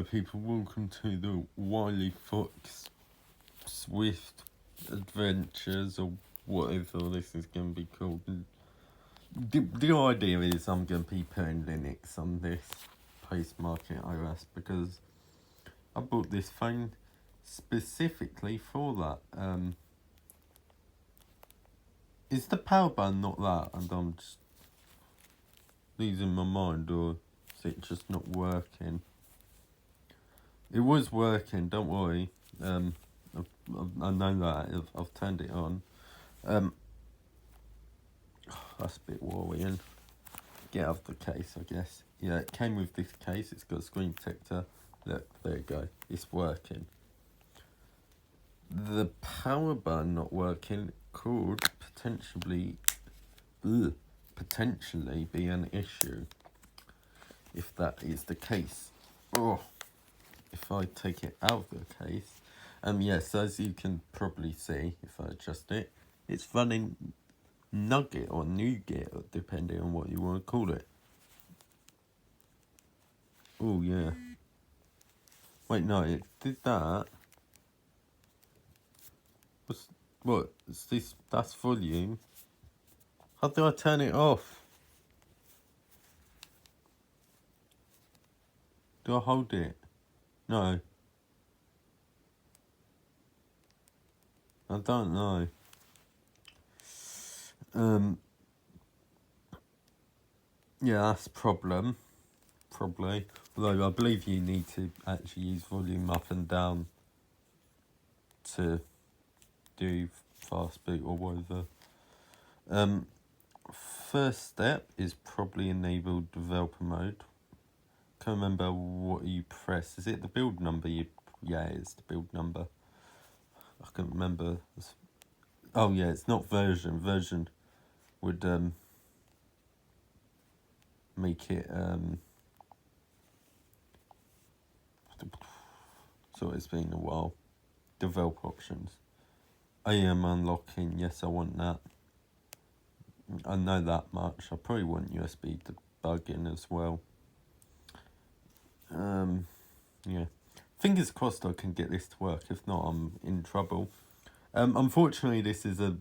Hello people, welcome to the Wiley Fox Swift Adventures, or whatever this is going to be called. The idea is I'm going to be putting Linux on this post-market iOS because I bought this phone specifically for that. Is the power button not that and I'm just losing my mind, or is it just not working? It was working, don't worry. I know that. I've turned it on. That's a bit worrying. Get out of the case, I guess. Yeah, it came with this case. It's got a screen protector. Look, there you go. It's working. The power button not working could potentially be an issue if that is the case. Oh. If I take it out of the case, yes, as you can probably see, if I adjust it, it's running Nugget or Nougat, depending on what you want to call it. Oh, yeah. Wait, no, it did that. What? Is this? That's volume. How do I turn it off? Do I hold it? No. I don't know. Yeah, that's a problem. Probably. Although I believe you need to actually use volume up and down to do fast boot or whatever. First step is probably enable developer mode. Can't remember what you press. Is it the build number? Yeah, it's the build number. I can't remember. Oh yeah, it's not version. Version would make it so it's been a while. Develop options. I am unlocking. Yes, I want that. I know that much. I probably want USB debugging as well. Yeah. Fingers crossed I can get this to work. If not, I'm in trouble. Unfortunately, this is a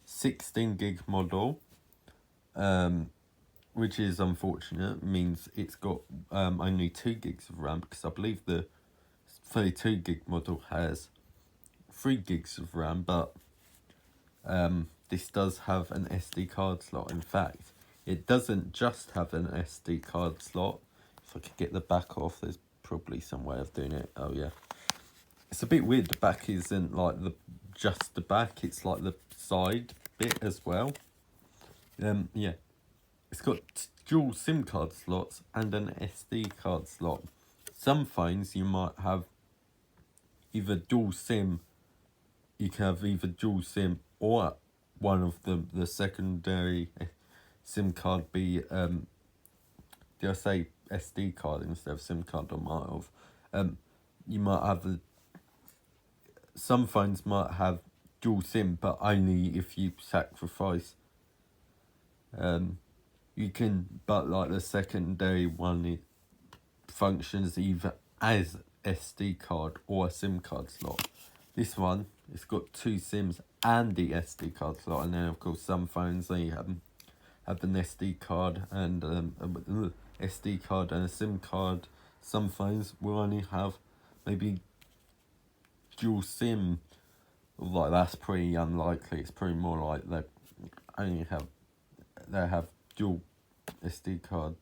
16 gig model, which is unfortunate. It means it's got only 2 gigs of RAM, because I believe the 32 gig model has 3 gigs of RAM, but this does have an SD card slot. In fact, it doesn't just have an SD card slot. If I could get the back off, there's probably some way of doing it. Oh yeah. It's a bit weird, the back isn't like just the back, it's like the side bit as well. Yeah. It's got dual SIM card slots and an SD card slot. Some phones you might have either dual SIM, you can have either dual SIM or one of the secondary SIM card be, did I say SD card instead of SIM card? I might have. You might have some phones might have dual SIM, but only if you sacrifice. You can, but like the secondary one, it functions either as SD card or a SIM card slot. This one, it's got 2 SIMs and the SD card slot, and then of course some phones they have an SD card and SD card and a SIM card. Some phones will only have maybe dual SIM. Like that's pretty unlikely. It's pretty more like they have dual SD card,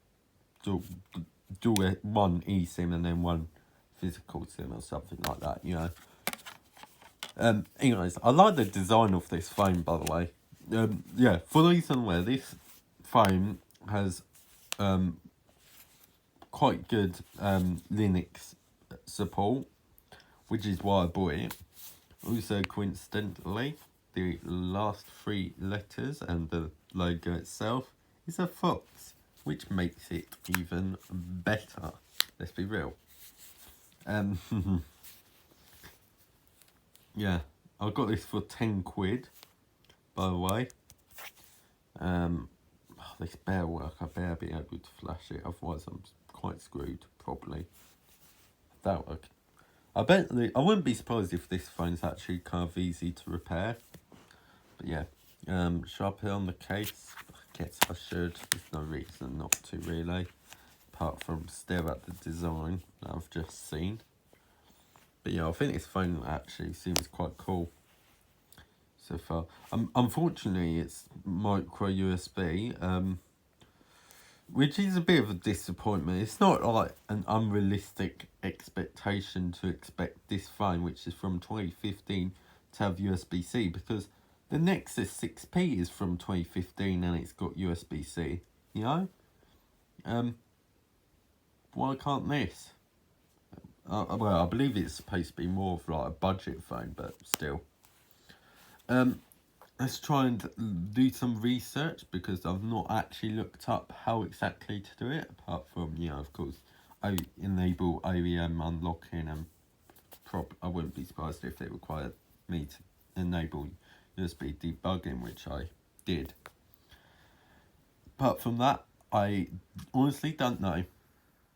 dual one eSIM and then one physical SIM or something like that, you know. Anyways, I like the design of this phone, by the way. Yeah, for the reason where this phone has quite good Linux support, which is why I bought it. Also, coincidentally, the last 3 letters and the logo itself is a fox, which makes it even better. Let's be real. Yeah, I got this for 10 quid, by the way. This better work. I better be able to flash it, otherwise I'm quite screwed, probably. that work. I bet I wouldn't be surprised if this phone's actually kind of easy to repair. But yeah, should I put it on the case? I guess I should. There's no reason not to really, apart from stare at the design that I've just seen. But yeah, I think this phone actually seems quite cool so far. Unfortunately, it's micro USB, which is a bit of a disappointment. It's not like an unrealistic expectation to expect this phone, which is from 2015, to have USB-C, because the Nexus 6P is from 2015 and it's got USB-C, you know? Why can't this? Well, I believe it's supposed to be more of like a budget phone, but still. Let's try and do some research, because I've not actually looked up how exactly to do it, apart from, you know, of course, enable OEM unlocking, and I wouldn't be surprised if they required me to enable USB debugging, which I did. Apart from that, I honestly don't know.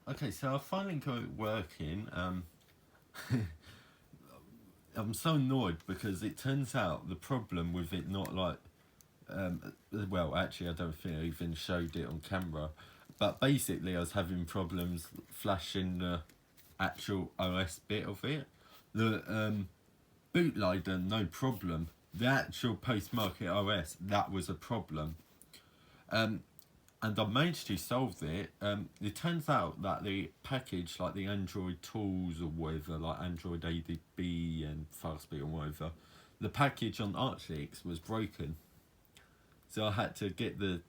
Okay, so I finally got it working. I'm so annoyed because it turns out the problem with it not like, well, actually I don't think I even showed it on camera, but basically I was having problems flashing the actual OS bit of it. The bootloader, no problem. The actual post-market OS, that was a problem. And I managed to solve it. It turns out that the package, like the Android tools or whatever, like Android ADB and Fastbeat or whatever, the package on ArchLeaks was broken. So I had to get the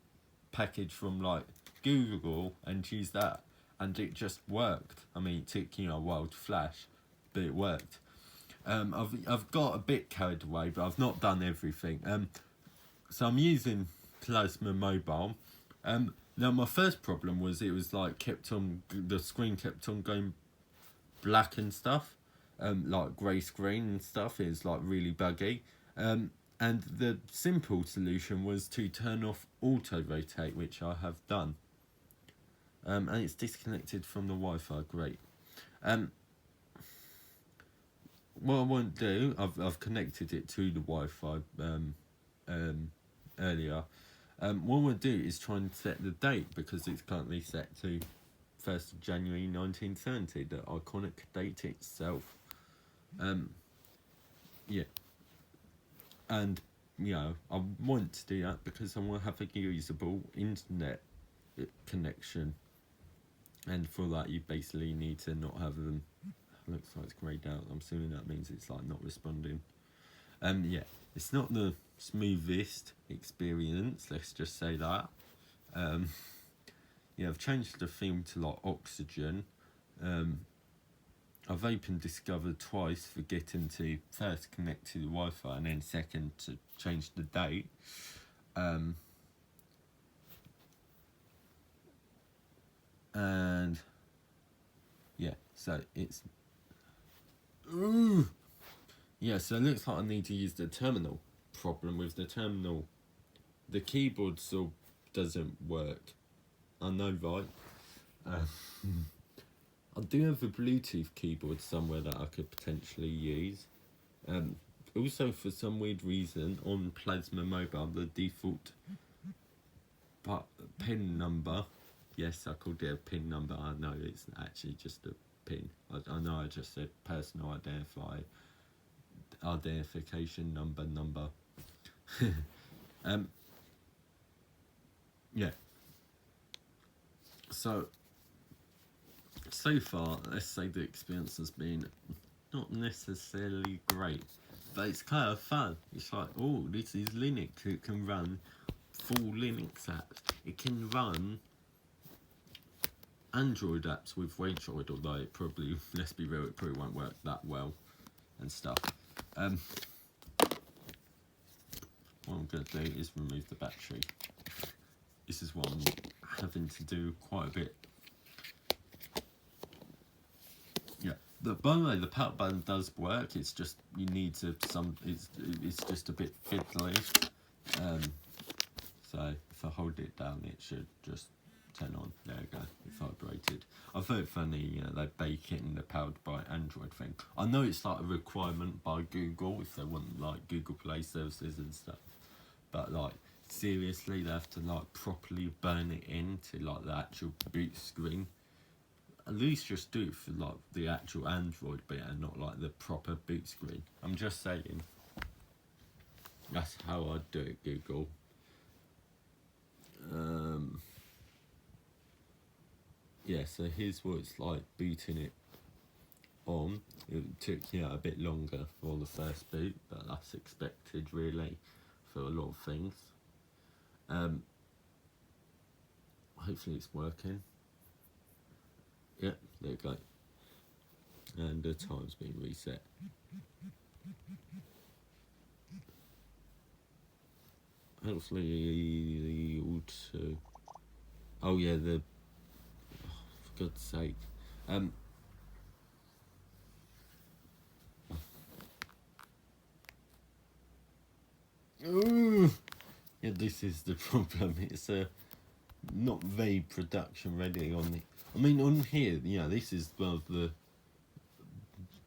package from like Google and use that, and it just worked. I mean, it took, you know, a while to flash, but it worked. I've got a bit carried away, but I've not done everything. So I'm using Plasma Mobile. Now my first problem was it was like the screen kept on going black and stuff, like grey screen and stuff. It's like really buggy. And the simple solution was to turn off auto rotate, which I have done. And it's disconnected from the Wi-Fi. Great. What I want to do, I've connected it to the Wi-Fi earlier. What I want to do is try and set the date, because it's currently set to 1st of January 1970, the iconic date itself. Yeah. And, you know, I want to do that because I want to have a usable internet connection. And for that, you basically need to not have them. Looks like it's greyed out. I'm assuming that means it's like not responding. Yeah, it's not the smoothest experience, let's just say that. Yeah, I've changed the theme to like oxygen. I've opened Discover twice, forgetting to first connect to the Wi-Fi and then second to change the date. And yeah, so it's yeah, so it looks like I need to use the terminal. Problem with the terminal, the keyboard still doesn't work. I know, right? I do have a Bluetooth keyboard somewhere that I could potentially use. Also, for some weird reason, on Plasma Mobile, the default PIN number, yes, I called it a PIN number. I know it's actually just a PIN. I know I just said personal identification number. Yeah. So far, let's say the experience has been not necessarily great, but it's kind of fun. It's like, oh, this is Linux. It can run full Linux apps. It can run Android apps with Wavedroid, although it probably, let's be real, it probably won't work that well and stuff. What I'm going to do is remove the battery. This is what I'm having to do quite a bit. Yeah, by the way, the power button does work. It's just you need to it's just a bit fiddly. So if I hold it down, it should just turn on. There we go. It vibrated. I thought it funny, they bake it in the powered by Android thing. I know it's like a requirement by Google if they want like Google Play services and stuff. But like seriously, they have to like properly burn it into like the actual boot screen. At least just do it for like the actual Android bit and not like the proper boot screen. I'm just saying. That's how I do it, Google. Yeah, so here's what it's like booting it on. It took a bit longer for the first boot, but that's expected really for a lot of things. Hopefully it's working. Yep, there you go. And the time's been reset. Hopefully the auto. Oh yeah, for God's sake. Ooh, yeah, this is the problem. It's not very production ready on the. I mean, on here, this is one of the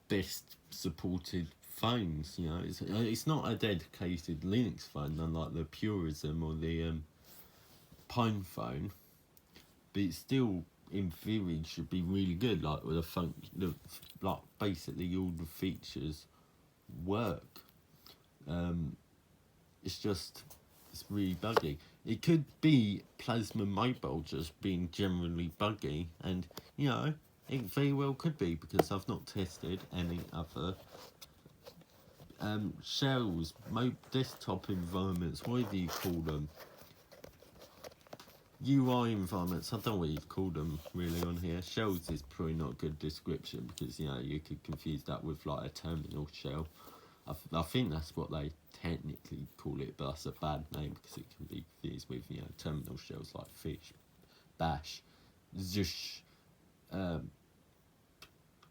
best supported phones. It's not a dedicated Linux phone, unlike the Purism or the Pine phone, but it's still in theory should be really good. Like with like basically all the features work. It's really buggy. It could be Plasma Mobile just being generally buggy, and it very well could be because I've not tested any other shells, desktop environments, whatever you call them, UI environments. I don't know what you call them really on here. Shells is probably not a good description because you could confuse that with like a terminal shell. I think that's what they technically call it, but that's a bad name because it can be confused with terminal shells like Fish, Bash, Zush. I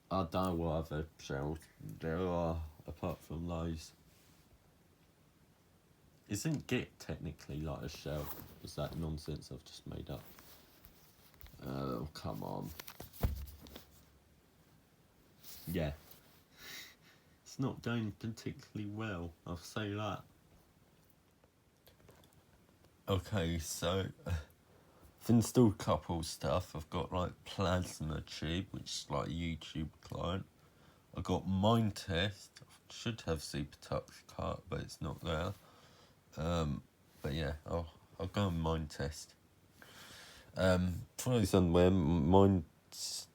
don't know what other shells there are apart from those. Isn't Git technically like a shell? Is that nonsense I've just made up? Oh, come on. Yeah. It's not going particularly well, I'll say that. Okay, so I've installed a couple of stuff. I've got like Plasma Tube, which is like a YouTube client. I've got Mindtest. I should have SuperTux Kart, but it's not there. But yeah, I'll go on Mindtest. Try somewhere.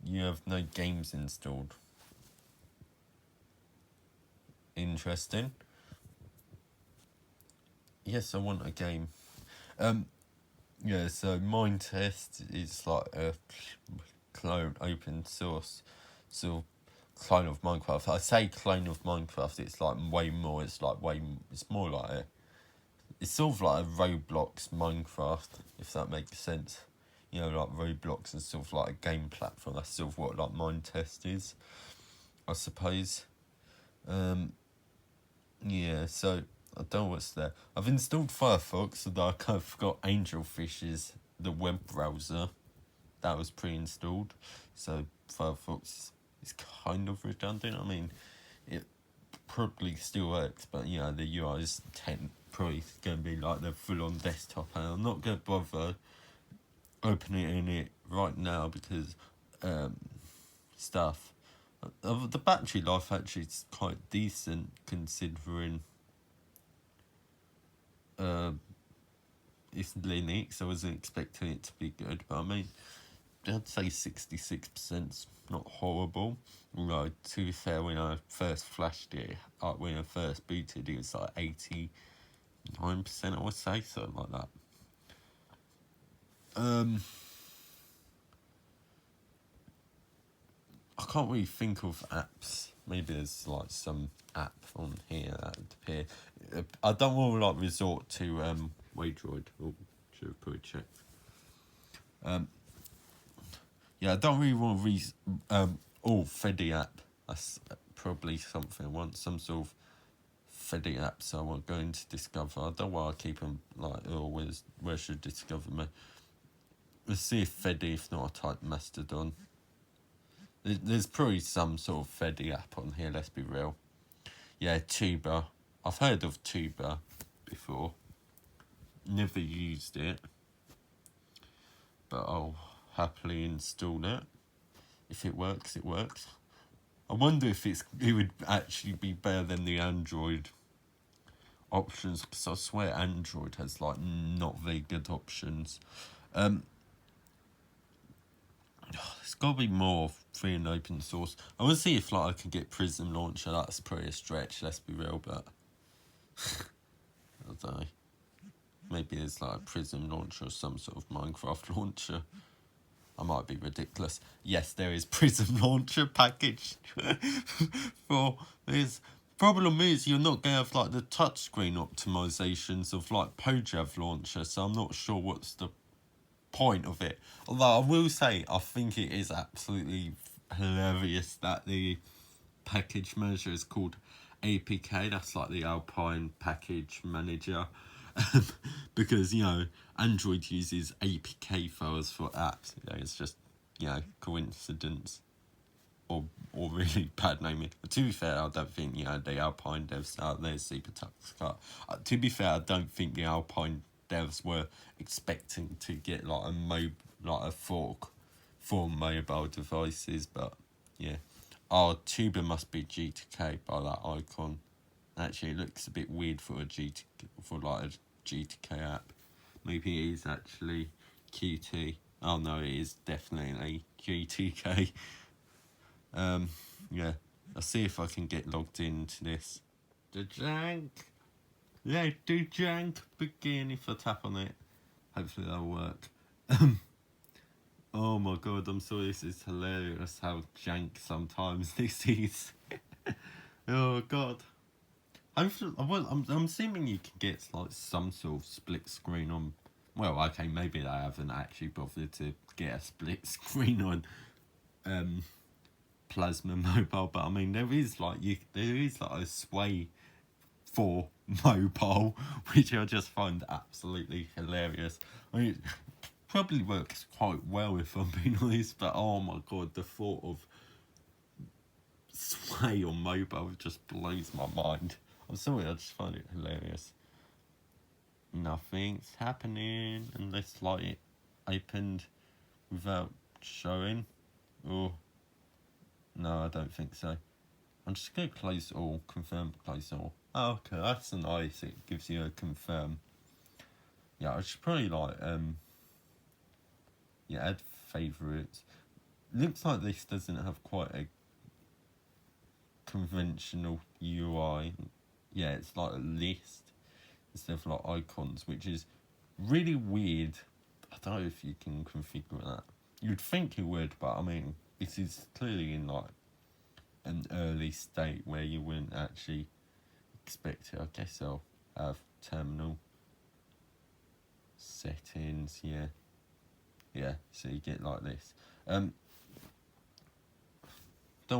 You have no games installed. Interesting. Yes, I want a game. Yeah, so Mindtest is like a clone open source sort of clone of Minecraft. I say clone of Minecraft, it's like way more, it's more like it's sort of like a Roblox Minecraft, if that makes sense. Like Roblox is sort of like a game platform. That's sort of what like Mindtest is, I suppose. Yeah, so I don't know what's there. I've installed Firefox, although I kind of forgot Angelfish is the web browser. That was pre-installed, so Firefox is kind of redundant. I mean, it probably still works, but the UI is probably going to be like the full-on desktop, and I'm not going to bother opening it right now because stuff. The battery life actually is quite decent considering it's Linux. I wasn't expecting it to be good, but I mean, I'd say 66%'s not horrible. To be fair, when I first flashed it, when I first booted, it was like 89%, I would say, something like that. I can't really think of apps. Maybe there's like some app on here that would appear. I don't want to like resort to Waydroid. Oh, should have probably checked. Yeah, I don't really want to Feddy app. That's probably something I want. Some sort of Feddy app. So I want going to Discover. I don't want to keep them like, where should Discover me? Let's see if Fedi, if not, I type Mastodon. There's probably some sort of Fedi app on here, let's be real. Yeah, Tuber. I've heard of Tuber before. Never used it. But I'll happily install it. If it works, it works. I wonder if it would actually be better than the Android options, because I swear Android has like not very good options. There's got to be more free and open source. I want to see if like I can get Prism Launcher. That's probably a stretch, let's be real, but I don't know. Maybe there's like a Prism Launcher or some sort of Minecraft launcher. I might be ridiculous. Yes, there is Prism Launcher package for this. Problem is, you're not going to have like the touchscreen optimizations of like Pojav Launcher, so I'm not sure what's the point of it. Although I will say, I think it is absolutely hilarious that the package manager is called APK. That's like the Alpine Package Manager. Because, you know, Android uses APK files for apps. You know, it's just, you know, coincidence. Or really bad naming. But to be fair, I don't think, you know, the Alpine devs out there super tough. To be fair, I don't think the Alpine devs were expecting to get like a fork for mobile devices, but yeah. Oh, Tuber must be GTK by that icon. Actually, it looks a bit weird for a GTK app. Maybe it is actually Qt. Oh no, it is definitely GTK. Yeah. I'll see if I can get logged into this. The jank. Let the jank begin. If I tap on it, hopefully that'll work. Oh my god, I'm sorry, this is hilarious how jank sometimes this is. Oh god. I'm assuming you can get like some sort of split screen on. Well, okay, maybe they haven't actually bothered to get a split screen on Plasma Mobile, but I mean there is like a Sway for mobile, which I just find absolutely hilarious. I mean, it probably works quite well if I'm being honest, but oh my god, the thought of Sway on mobile just blows my mind. I'm sorry, I just find it hilarious. Nothing's happening unless like it opened without showing. Or no, I don't think so. I'm just going to close all, confirm close all. Oh, okay, that's nice. It gives you a confirm. Yeah, I should probably like add favourites. Looks like this doesn't have quite a conventional UI. Yeah, it's like a list instead of like icons, which is really weird. I don't know if you can configure that. You'd think you would, but I mean, this is clearly in like an early state where you wouldn't actually expect it. I guess I'll have terminal settings. Yeah, so you get like this. Don't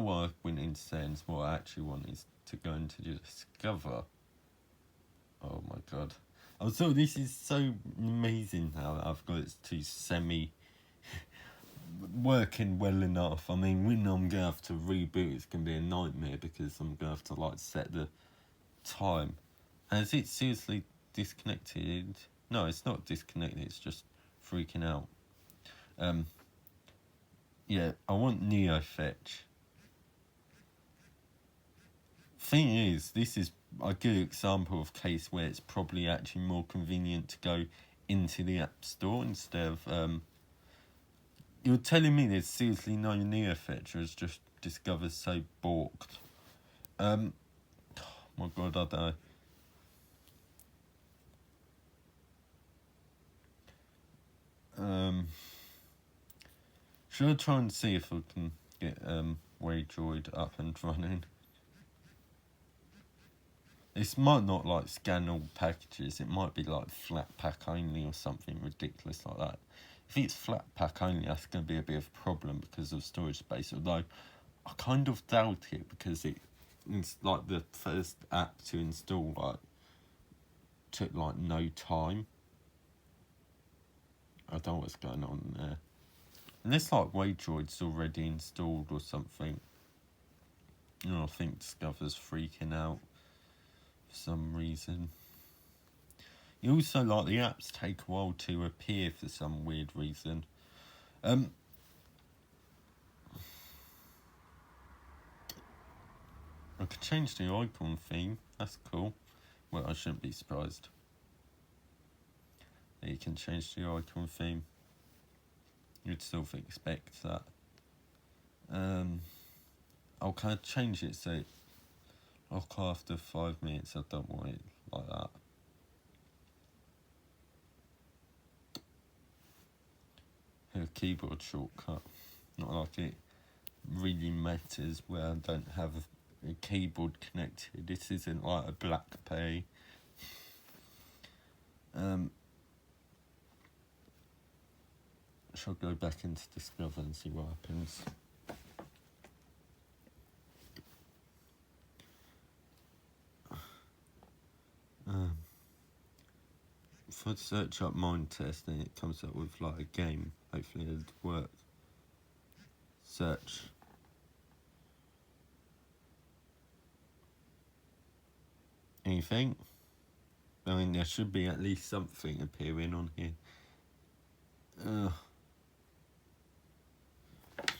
want to went into settings. What I actually want is to go into discover. Oh my god. Oh, so this is so amazing how I've got it to semi working well enough. I mean, when I'm gonna have to reboot, it's gonna be a nightmare because I'm gonna have to like set the time. And is it seriously disconnected? No, it's not disconnected. It's just freaking out. Yeah, I want NeoFetch. Thing is, this is a good example of case where it's probably actually more convenient to go into the App Store instead of you're telling me there's seriously no NeoFetch, or it's just Discover's so balked. Oh my god, I don't know. Should I try and see if I can get Waydroid up and running? This might not like scan all packages. It might be like Flatpak only or something ridiculous like that. If it's Flatpak only, that's going to be a bit of a problem because of storage space. Although I kind of doubt it because it's like the first app to install like took like no time. I don't know what's going on there. Unless like Waydroid's already installed or something. I think Discover's freaking out for some reason. You also like the apps take a while to appear for some weird reason. I could change the icon theme. That's cool. Well, I shouldn't be surprised. You can change the icon theme. You'd still expect that. I'll kind of change it so after 5 minutes I don't want it like that. A keyboard shortcut. Not like it really matters where I don't have a keyboard connected. This isn't like a BlackBerry. Shall I go back into Discover and see what happens? If I search up Mind Test and it comes up with like a game, hopefully it'll work. Search. Anything? I mean, there should be at least something appearing on here.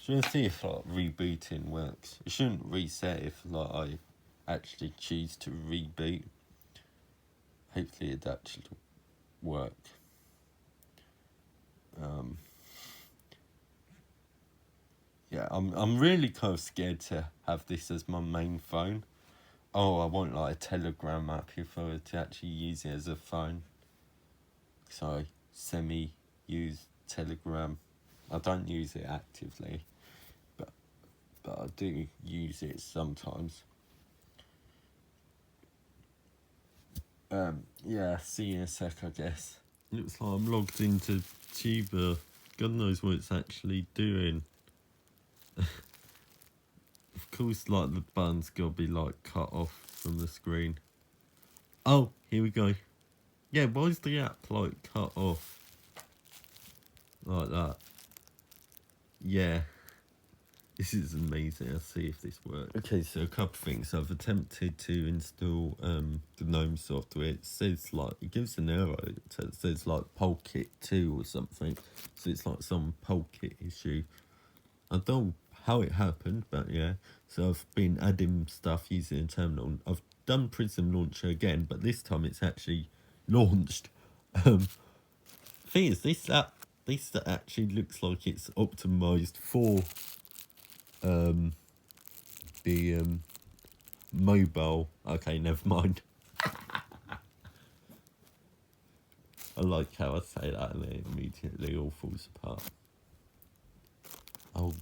Should I see if like rebooting works? It shouldn't reset if like I actually choose to reboot. Hopefully it'd actually work. Yeah, I'm really kind of scared to have this as my main phone. Oh, I want like a Telegram app if I were to actually use it as a phone. So I use Telegram. I don't use it actively, but I do use it sometimes. Yeah, see you in a sec, I guess. Looks like I'm logged into Tuber. God knows what it's actually doing. Of course, like the button's gotta be like cut off from the screen. Oh, here we go. Yeah, why is the app like cut off? Like that. Yeah. This is amazing. I'll see if this works. Okay, so a couple of things. I've attempted to install the GNOME software. It says like, it gives an error. It says like Polkit 2 or something. So it's like some Polkit issue. I don't know how it happened, but yeah. So I've been adding stuff using a terminal. I've done Prism Launcher again, but this time it's actually launched. Thing is, this actually looks like it's optimized for the mobile. Okay, never mind. I like how I say that and it immediately all falls apart. Oh.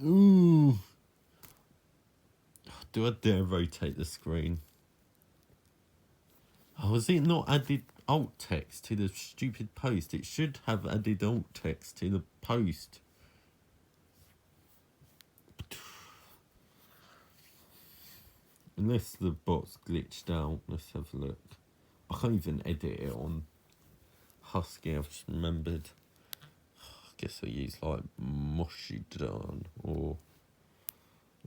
Ooh. Do I dare rotate the screen? Oh, has it not added alt text to the stupid post? It should have added alt text to the post. Unless the bot's glitched out. Let's have a look. I can't even edit it on Husky, I've just remembered. I guess I use like Moshidon or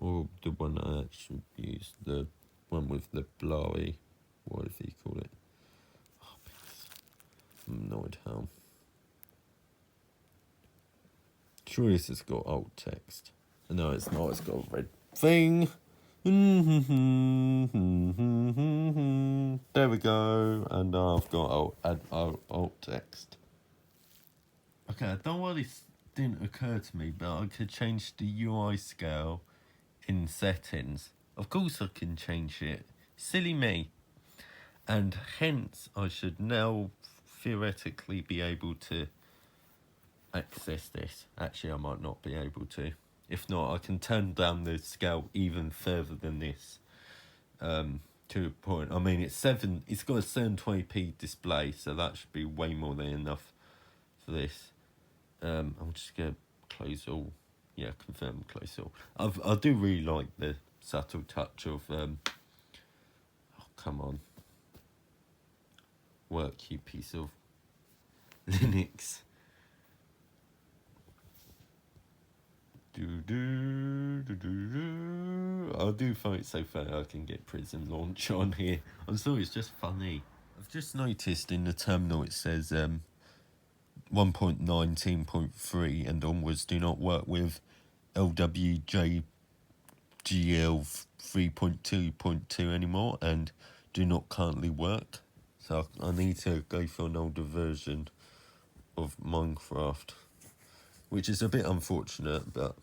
the one I actually use, the one with the blowy, whatever you call it. Oh, I'm annoyed how. Sure, this has got alt text. No, it's not. It's got a red thing. There we go. And now I've got alt text. Okay, I don't know why this didn't occur to me, but I could change the UI scale in settings. Of course I can change it. Silly me. And hence I should now theoretically be able to access this. Actually, I might not be able to. If not, I can turn down the scale even further than this. To a point. I mean, it's got a 720p display, so that should be way more than enough for this. I'm just gonna close all. Yeah, confirm close all. I do really like the subtle touch of. Oh, come on. work, you piece of Linux. I do find it so funny I can get Prism Launch on here. I'm sorry, it's just funny. I've just noticed in the terminal it says 1.19.3 and onwards do not work with LWJGL 3.2.2 anymore and do not currently work. So I need to go for an older version of Minecraft, which is a bit unfortunate, but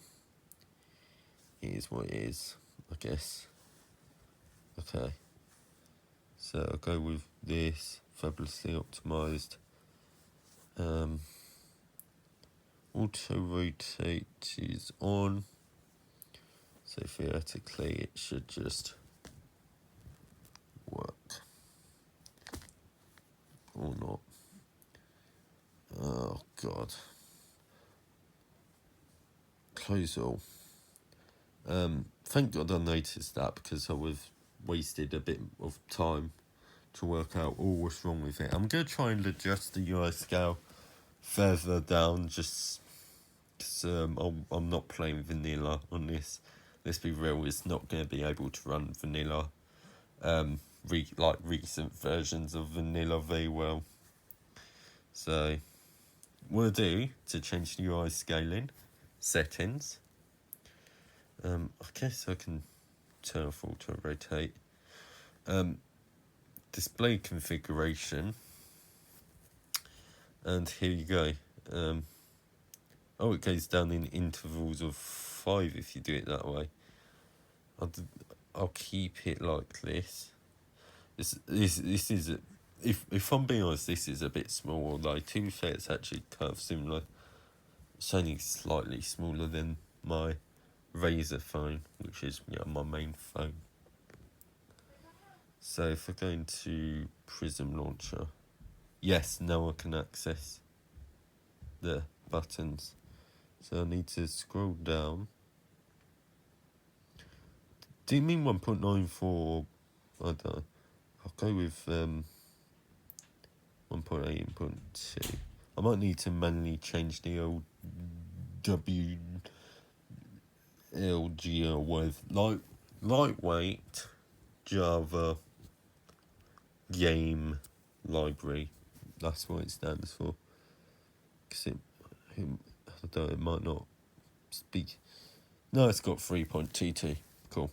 it is what it is, I guess. Okay, so I'll go with this, fabulously optimized. Auto rotate is on, so theoretically it should just work, or not. Oh god. Close all. Thank God I noticed that, because I was wasted a bit of time to work out what's wrong with it. I'm going to try and adjust the UI scale further down, just because I'm not playing vanilla on this. Let's be real, it's not going to be able to run vanilla, like recent versions of vanilla very well. So what I do to change the UI scaling settings, I guess I can turn off auto rotate. Display configuration, and here you go. It goes down in intervals of 5 if you do it that way. I'll keep it like this. This is if I'm being honest, this is a bit small, although to be fair it's actually kind of similar. It's only slightly smaller than my Razer phone, which is my main phone. So if I go into Prism Launcher, yes, now I can access the buttons. So I need to scroll down. Do you mean 1.94? I don't know. I'll go with 1.8.2. I might need to manually change the old WLGL with lightweight Java game library. That's what it stands for. Because it might not speak. No, it's got 3.22. Cool.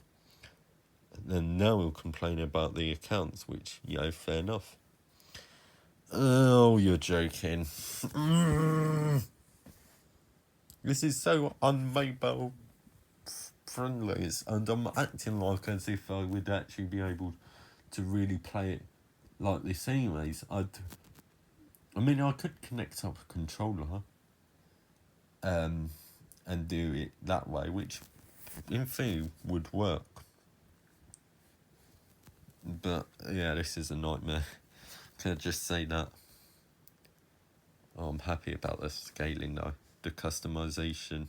And then now we'll complain about the accounts, which, fair enough. Oh, you're joking. This is so unmobile friendly, and I'm acting like as if I would actually be able to really play it like this anyways. I could connect up a controller and do it that way, which in theory would work. But yeah, this is a nightmare. Can I just say that? Oh, I'm happy about the scaling though, the customization.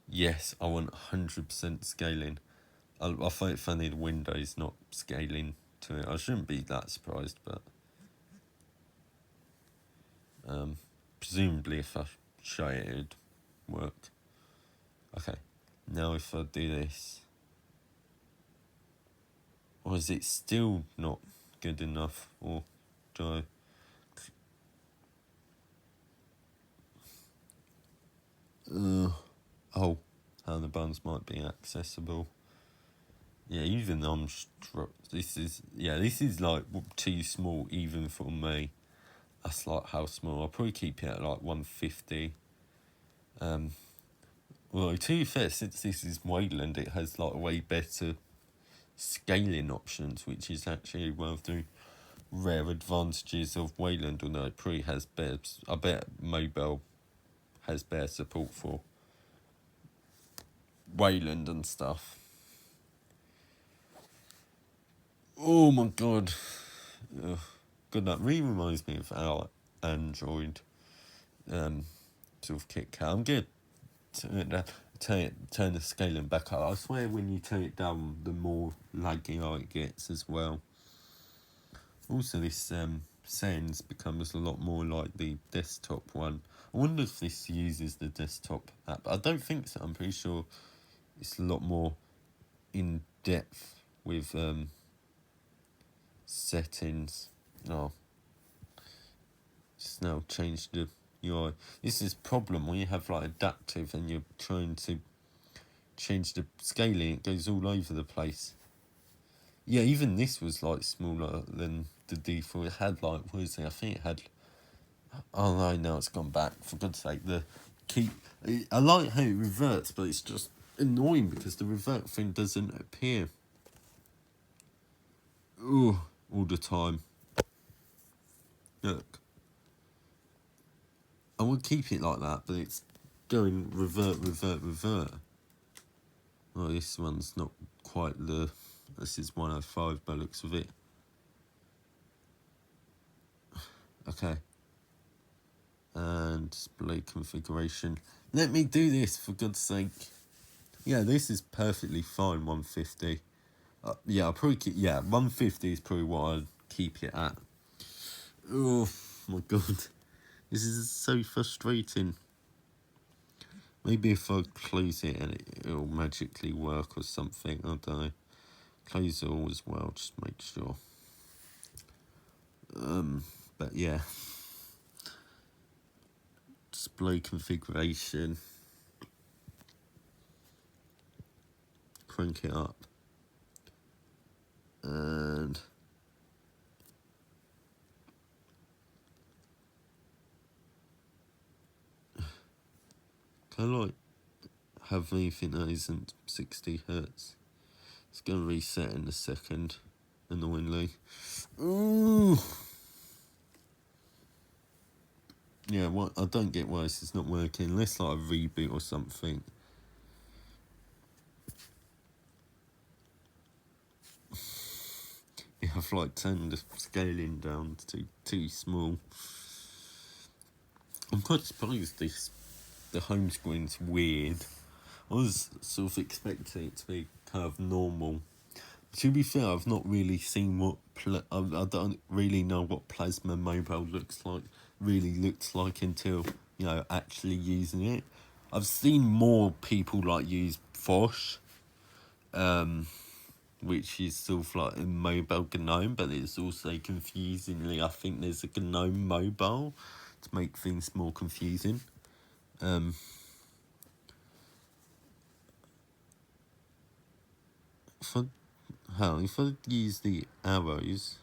Yes, I want 100% scaling. I find it funny the Windows not scaling to it. I shouldn't be that surprised, but presumably if I show it, it'd work. Okay, now if I do this, or is it still not good enough, or do I... how the buttons might be accessible. Yeah, even though this is like too small even for me. That's like how small. I'll probably keep it at like 150. Well, to be fair, since this is Wayland, it has like way better scaling options, which is actually one of the rare advantages of Wayland, although it probably has better... I bet mobile has better support for Wayland and stuff. Oh my god. Ugh. God, that really reminds me of our Android sort of KitKat. I'm good. turn the scaling back up. I swear when you turn it down, the more laggy it gets as well. Also, this Sans becomes a lot more like the desktop one. I wonder if this uses the desktop app. I don't think so. I'm pretty sure it's a lot more in depth with settings. Oh, just now changed the UI. This is problem when you have like adaptive and you're trying to change the scaling. It goes all over the place. Yeah, even this was like smaller than the default. It had like, what is it? I think it had. Oh no, now it's gone back. For God's sake, I like how it reverts, but it's just annoying because the revert thing doesn't appear. Ooh, all the time. Look. I would keep it like that, but it's going revert. Oh, this one's not quite this is 105 by the looks of it. Okay. And display configuration. Let me do this, for God's sake. Yeah, this is perfectly fine, 150. Yeah, I'll probably keep, 150 is probably what I'd keep it at. Oh, my God. This is so frustrating. Maybe if I close it and it'll magically work or something. I don't know. Close it all as well, just make sure. But yeah. Display configuration. Crank it up. And can I like have anything that isn't 60 hertz? It's gonna reset in a second, annoyingly. Ooh. Yeah, I don't get why this is not working, unless like a reboot or something. Yeah, I've like turned the scaling down to too small. I'm quite surprised the home screen's weird. I was sort of expecting it to be kind of normal. To be fair, I've not really seen what I don't really know what Plasma Mobile looks like until actually using it. I've seen more people like use Phosh, which is sort of like a mobile GNOME, but it's also confusingly, I think there's a GNOME Mobile to make things more confusing. If I use the arrows,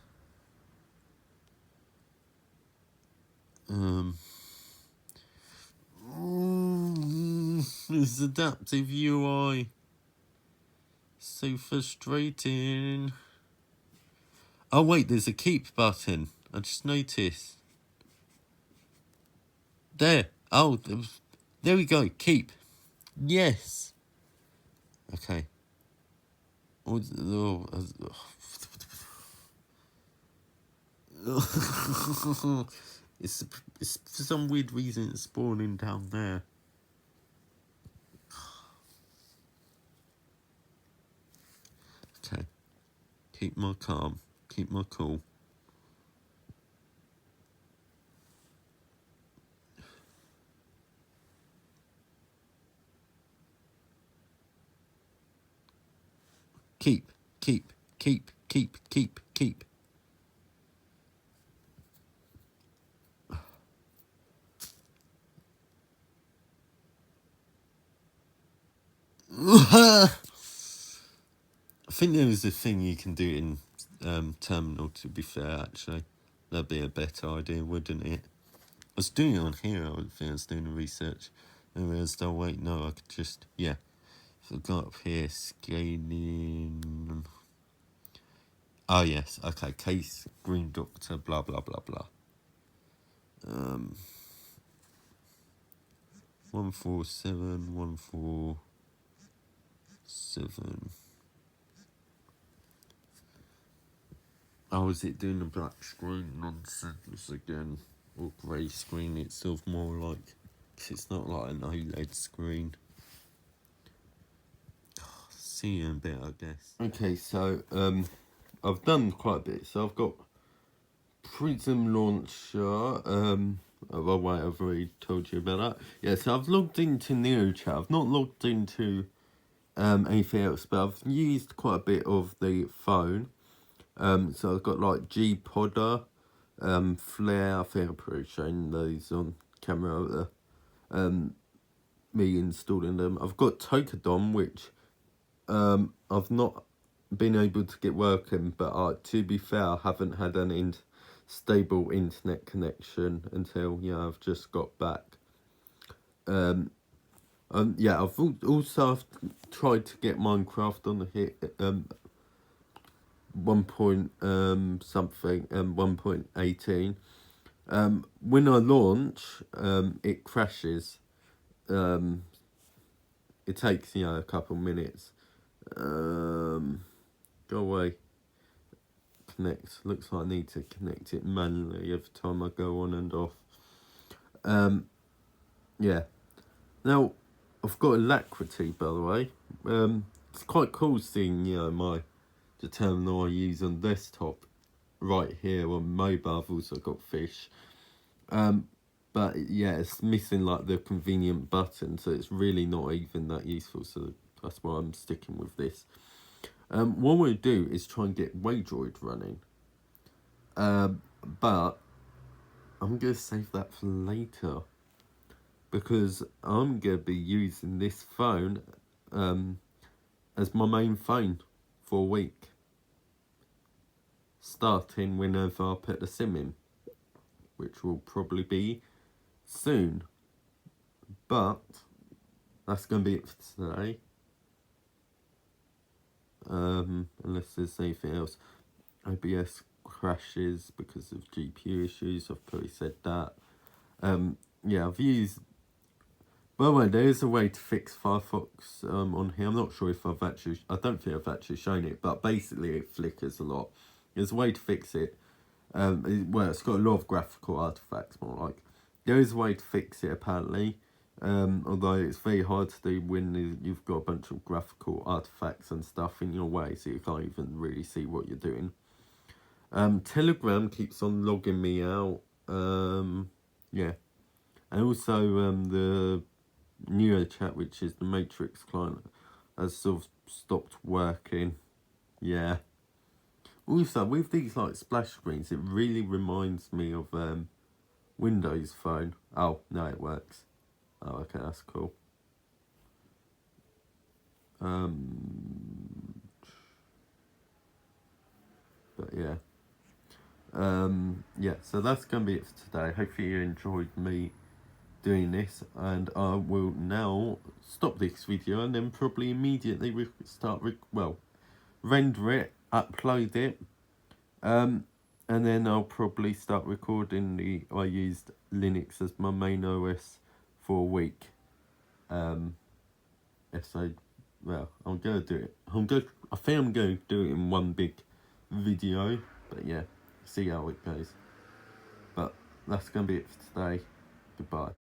this adaptive UI, so frustrating. Oh wait, there's a keep button. I just noticed. There. Oh, there we go. Keep. Yes. Okay. It's for some weird reason it's spawning down there. Okay. Keep my calm. Keep my cool. Keep. I think there is a thing you can do in Terminal, to be fair, actually. That'd be a better idea, wouldn't it? I was doing it on here, I would think I was doing the research. I realised, oh wait, no, I could just, so I got up here, scaling. Oh yes, okay, case, Green Doctor, blah, blah, blah, blah. 147, 147. Oh, is it doing the black screen nonsense again? Or grey screen? It's sort of more like, cause it's not like an OLED screen. see you in a bit, I guess. Okay, so I've done quite a bit. So I've got Prism Launcher. Oh wait, I've already told you about that. Yeah, so I've logged into NeoChat. I've not logged into anything else, but I've used quite a bit of the phone. So I've got like G-Podder, Flare. I think I'm pretty showing those on camera. Me installing them. I've got Tokadom, which I've not been able to get working, but to be fair, I haven't had an stable internet connection until I've just got back. Yeah, I've also tried to get Minecraft on the hit 1.18. When I launch, it crashes. It takes a couple minutes. Go away. Connect. Looks like I need to connect it manually every time I go on and off. Yeah. Now, I've got Alacrity, by the way. It's quite cool seeing the terminal I use on desktop right here on mobile. I've also got Fish. But yeah, it's missing like the convenient button, so it's really not even that useful. So that's why I'm sticking with this. What I'm going to do is try and get Waydroid running. But I'm going to save that for later, because I'm going to be using this phone as my main phone for a week, starting whenever I put the SIM in, which will probably be soon. But that's going to be it for today. Unless there's anything else. OBS crashes because of GPU issues. I've probably said that. Yeah, I've used. By the way, there is a way to fix Firefox on here. I'm not sure if I don't think I've actually shown it, but basically it flickers a lot. There's a way to fix it. Well, it's got a lot of graphical artifacts, more like. There is a way to fix it, apparently. Although it's very hard to do when you've got a bunch of graphical artifacts and stuff in your way, so you can't even really see what you're doing. Telegram keeps on logging me out. Yeah. And also the NeoChat, which is the Matrix client, has sort of stopped working. Yeah. Also, with these like splash screens, it really reminds me of Windows Phone. Oh, no, it works. Oh, okay, that's cool. But yeah. Yeah, so that's going to be it for today. Hopefully you enjoyed me doing this, and I will now stop this video and then probably immediately render it, upload it, and then I'll probably start recording I used Linux as my main OS for a week. I'm gonna do it. I think I'm going to do it in one big video, but yeah, see how it goes. But that's going to be it for today. Goodbye.